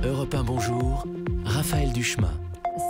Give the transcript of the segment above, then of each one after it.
Europe 1, bonjour, Raphaël Duchemin.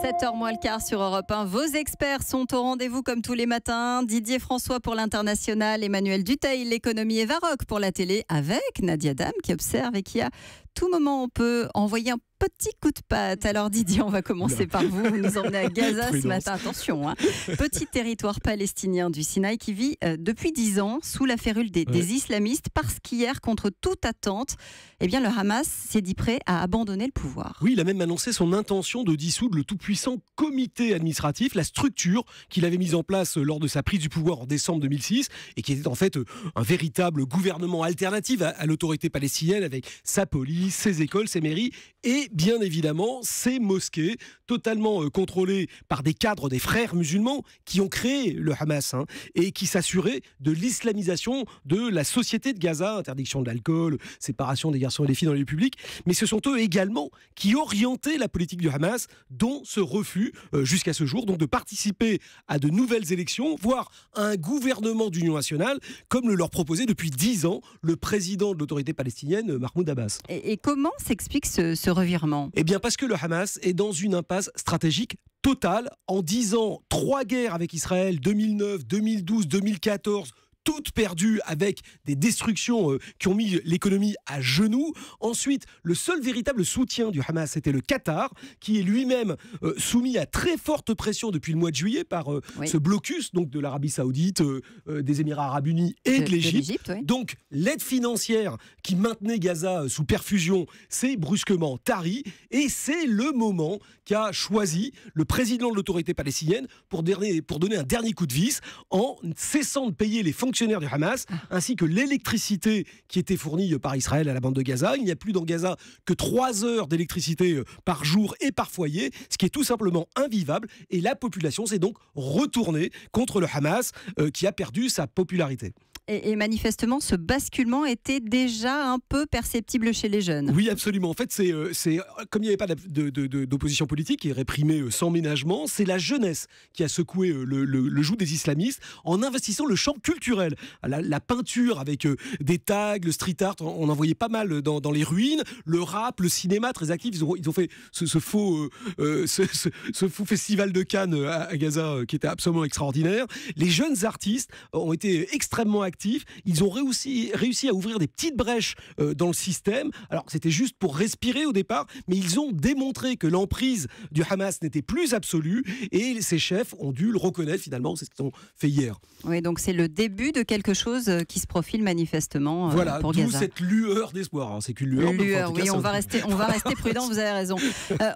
7h moins le quart sur Europe 1. Vos experts sont au rendez-vous comme tous les matins. Didier François pour l'international, Emmanuel Dutheil, l'économie et Varroc pour la télé, avec Nadia Dame qui observe et qui à tout moment on peut envoyer un petit coup de patte. Alors Didier, on va commencer par vous. Vous nous emmenez à Gaza ce matin. Attention, hein. Petit territoire palestinien du Sinaï qui vit depuis 10 ans sous la férule des islamistes parce qu'hier, contre toute attente, eh bien, le Hamas s'est dit prêt à abandonner le pouvoir. Oui, il a même annoncé son intention de dissoudre le tout-puissant comité administratif, la structure qu'il avait mise en place lors de sa prise du pouvoir en décembre 2006 et qui était en fait un véritable gouvernement alternatif à l'autorité palestinienne avec sa police, ses écoles, ses mairies et bien évidemment ces mosquées totalement contrôlées par des cadres des frères musulmans qui ont créé le Hamas et qui s'assuraient de l'islamisation de la société de Gaza, interdiction de l'alcool, séparation des garçons et des filles dans les lieux publics, mais ce sont eux également qui orientaient la politique du Hamas, dont ce refus jusqu'à ce jour donc de participer à de nouvelles élections, voire à un gouvernement d'union nationale, comme le leur proposait depuis 10 ans le président de l'autorité palestinienne, Mahmoud Abbas. Et comment s'explique ce revirement ? Eh bien parce que le Hamas est dans une impasse stratégique totale. En 10 ans, 3 guerres avec Israël, 2009, 2012, 2014, toutes perdues avec des destructions qui ont mis l'économie à genoux. Ensuite, le seul véritable soutien du Hamas, c'était le Qatar, qui est lui-même soumis à très forte pression depuis le mois de juillet par ce blocus donc de l'Arabie Saoudite, des Émirats Arabes Unis et de l'Égypte. Donc, l'aide financière qui maintenait Gaza sous perfusion s'est brusquement tarie et c'est le moment qu'a choisi le président de l'autorité palestinienne pour donner un dernier coup de vis en cessant de payer les fonctionnaires du Hamas, ainsi que l'électricité qui était fournie par Israël à la bande de Gaza. Il n'y a plus dans Gaza que 3 heures d'électricité par jour et par foyer, ce qui est tout simplement invivable. Et la population s'est donc retournée contre le Hamas qui a perdu sa popularité. Et manifestement, ce basculement était déjà un peu perceptible chez les jeunes. Oui, absolument. En fait, c'est comme il n'y avait pas d'opposition politique qui est réprimée sans ménagement, c'est la jeunesse qui a secoué le joug des islamistes en investissant le champ culturel. La peinture avec des tags, le street art, on en voyait pas mal dans les ruines, le rap, le cinéma très actif. Ils ont fait ce faux festival de Cannes à Gaza qui était absolument extraordinaire. Les jeunes artistes ont été extrêmement actifs. Ils ont réussi à ouvrir des petites brèches dans le système. Alors c'était juste pour respirer au départ, mais ils ont démontré que l'emprise du Hamas n'était plus absolue et ces chefs ont dû le reconnaître finalement. C'est ce qu'ils ont fait hier. Oui, donc c'est le début de quelque chose qui se profile manifestement pour Gaza. D'où cette lueur d'espoir. C'est qu'une lueur. Oui, on va rester prudent, vous avez raison.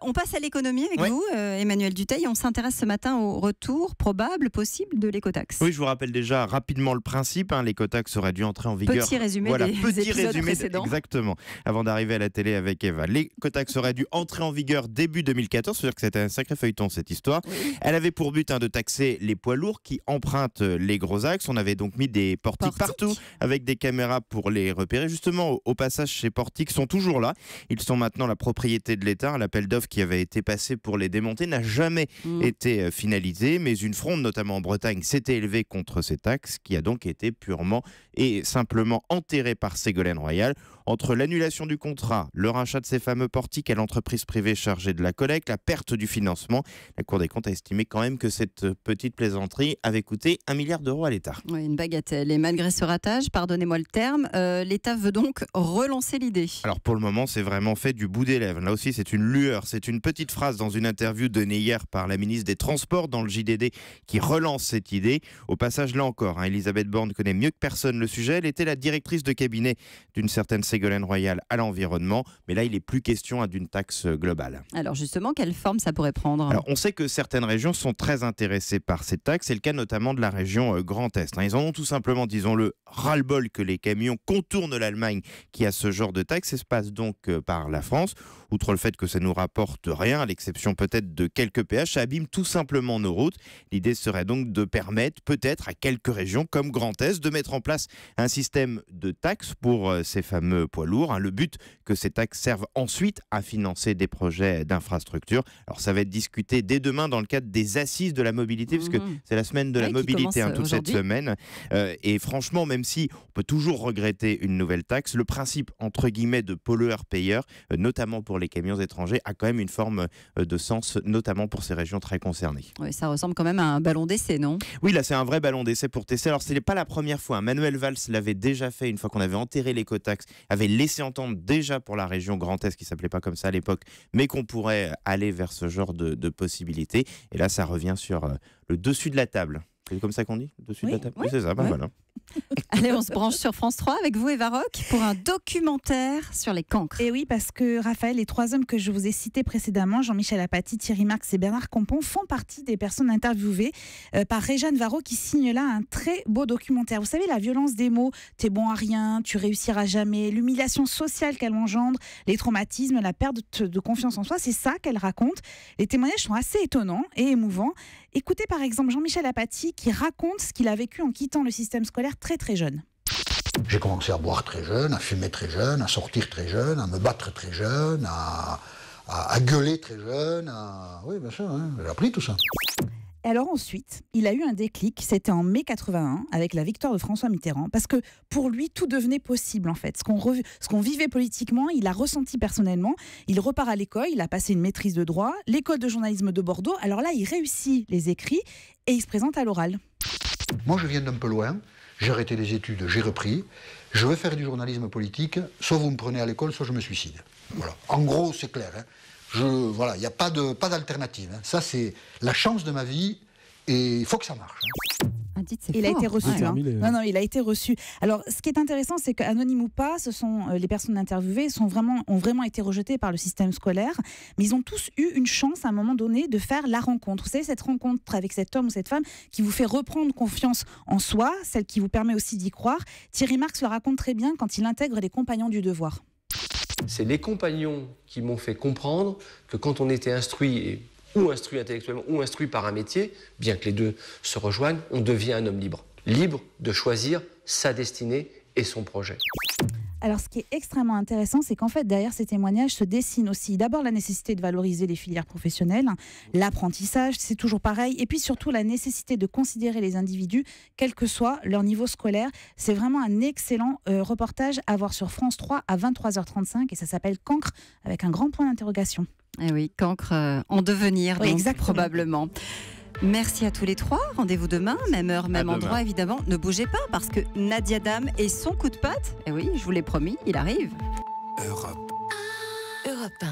On passe à l'économie avec vous, Emmanuel Dutheil. On s'intéresse ce matin au retour probable, possible de l'écotaxe. Oui, je vous rappelle déjà rapidement le principe. L'écotaxe aurait dû entrer en vigueur. Petit résumé des épisodes précédents. Exactement. Avant d'arriver à la télé avec Eva. L'écotaxe aurait dû entrer en vigueur début 2014. C'est-à-dire que c'était un sacré feuilleton cette histoire. Oui. Elle avait pour but de taxer les poids lourds qui empruntent les gros axes. On avait donc mis des portiques partout avec des caméras pour les repérer. Justement, au passage, ces portiques sont toujours là. Ils sont maintenant la propriété de l'État. L'appel d'offres qui avait été passé pour les démonter n'a jamais été finalisé. Mais une fronde, notamment en Bretagne, s'était élevée contre ces taxes qui a donc été purement et simplement enterré par Ségolène Royal. Entre l'annulation du contrat, le rachat de ces fameux portiques à l'entreprise privée chargée de la collecte, la perte du financement, la Cour des comptes a estimé quand même que cette petite plaisanterie avait coûté 1 milliard d'euros à l'État. Oui, une bagatelle. Et malgré ce ratage, pardonnez-moi le terme, l'État veut donc relancer l'idée. Alors pour le moment, c'est vraiment fait du bout des lèvres. Là aussi, c'est une lueur. C'est une petite phrase dans une interview donnée hier par la ministre des Transports dans le JDD qui relance cette idée. Au passage, là encore, Elisabeth Borne connaît mieux que personne le sujet. Elle était la directrice de cabinet d'une certaine Ségolène Royal à l'environnement, mais là il n'est plus question d'une taxe globale. Alors justement, quelle forme ça pourrait prendre ? Alors on sait que certaines régions sont très intéressées par cette taxe, c'est le cas notamment de la région Grand Est. Ils en ont tout simplement, disons-le, ras-le-bol que les camions contournent l'Allemagne qui a ce genre de taxe et se passe donc par la France. Outre le fait que ça nous rapporte rien, à l'exception peut-être de quelques péages, ça abîme tout simplement nos routes. L'idée serait donc de permettre peut-être à quelques régions comme Grand Est de mettre en place un système de taxes pour ces fameux poids lourds. Le but, que ces taxes servent ensuite à financer des projets d'infrastructure. Alors ça va être discuté dès demain dans le cadre des assises de la mobilité, puisque c'est la semaine de la mobilité toute cette semaine. Et franchement, même si on peut toujours regretter une nouvelle taxe, le principe entre guillemets de pollueur-payeur, notamment pour les camions étrangers, a quand même une forme de sens, notamment pour ces régions très concernées. Oui, ça ressemble quand même à un ballon d'essai, non? Oui, là c'est un vrai ballon d'essai pour tester. Alors ce n'est pas la première fois. Manuel Valls l'avait déjà fait une fois qu'on avait enterré l'écotaxe, avait laissé entendre déjà pour la région Grand Est, qui s'appelait pas comme ça à l'époque, mais qu'on pourrait aller vers ce genre de possibilités. Et là ça revient sur le dessus de la table. C'est comme ça qu'on dit? Dessus de la table? Oui, c'est ça, voilà. Allez, on se branche sur France 3 avec vous, Eva Roch, pour un documentaire sur les cancres. Et oui, parce que Raphaël, les trois hommes que je vous ai cités précédemment, Jean-Michel Apathy, Thierry Marx et Bernard Campan, font partie des personnes interviewées par Réjeanne Varro, qui signe là un très beau documentaire. Vous savez, la violence des mots, t'es bon à rien, tu réussiras jamais, l'humiliation sociale qu'elle engendre, les traumatismes, la perte de confiance en soi, c'est ça qu'elle raconte. Les témoignages sont assez étonnants et émouvants. Écoutez par exemple Jean-Michel Apathy qui raconte ce qu'il a vécu en quittant le système scolaire très très jeune. J'ai commencé à boire très jeune, à fumer très jeune, à sortir très jeune, à me battre très jeune, à gueuler très jeune. Oui, bien sûr, hein, j'ai appris tout ça. Et alors ensuite, il a eu un déclic, c'était en mai 81, avec la victoire de François Mitterrand, parce que pour lui, tout devenait possible en fait. Ce qu'on vivait politiquement, il a ressenti personnellement. Il repart à l'école, il a passé une maîtrise de droit, l'école de journalisme de Bordeaux. Alors là, il réussit les écrits et il se présente à l'oral. Moi, je viens d'un peu loin, j'ai arrêté les études, j'ai repris. Je veux faire du journalisme politique, soit vous me prenez à l'école, soit je me suicide. Voilà. En gros, c'est clair. Hein. Voilà, il n'y a pas d'alternative. Hein. Ça, c'est la chance de ma vie et il faut que ça marche. Hein. Il a été reçu. Non, il a été reçu. Alors, ce qui est intéressant, c'est qu'anonyme ou pas, ce sont les personnes interviewées ont vraiment été rejetées par le système scolaire, mais ils ont tous eu une chance à un moment donné de faire la rencontre. Vous savez, cette rencontre avec cet homme ou cette femme qui vous fait reprendre confiance en soi, celle qui vous permet aussi d'y croire. Thierry Marx le raconte très bien quand il intègre les Compagnons du Devoir. C'est les compagnons qui m'ont fait comprendre que quand on était instruit, ou instruit intellectuellement, ou instruit par un métier, bien que les deux se rejoignent, on devient un homme libre. Libre de choisir sa destinée et son projet. Alors, ce qui est extrêmement intéressant, c'est qu'en fait, derrière ces témoignages se dessine aussi d'abord la nécessité de valoriser les filières professionnelles, l'apprentissage, c'est toujours pareil, et puis surtout la nécessité de considérer les individus, quel que soit leur niveau scolaire. C'est vraiment un excellent reportage à voir sur France 3 à 23h35, et ça s'appelle Cancre, avec un grand point d'interrogation. Eh oui, cancre en devenir, oui, donc, probablement. Merci à tous les trois. Rendez-vous demain, même heure, même endroit, évidemment. Ne bougez pas parce que Nadia Dame et son coup de patte, eh oui, je vous l'ai promis, il arrive. Europe 1.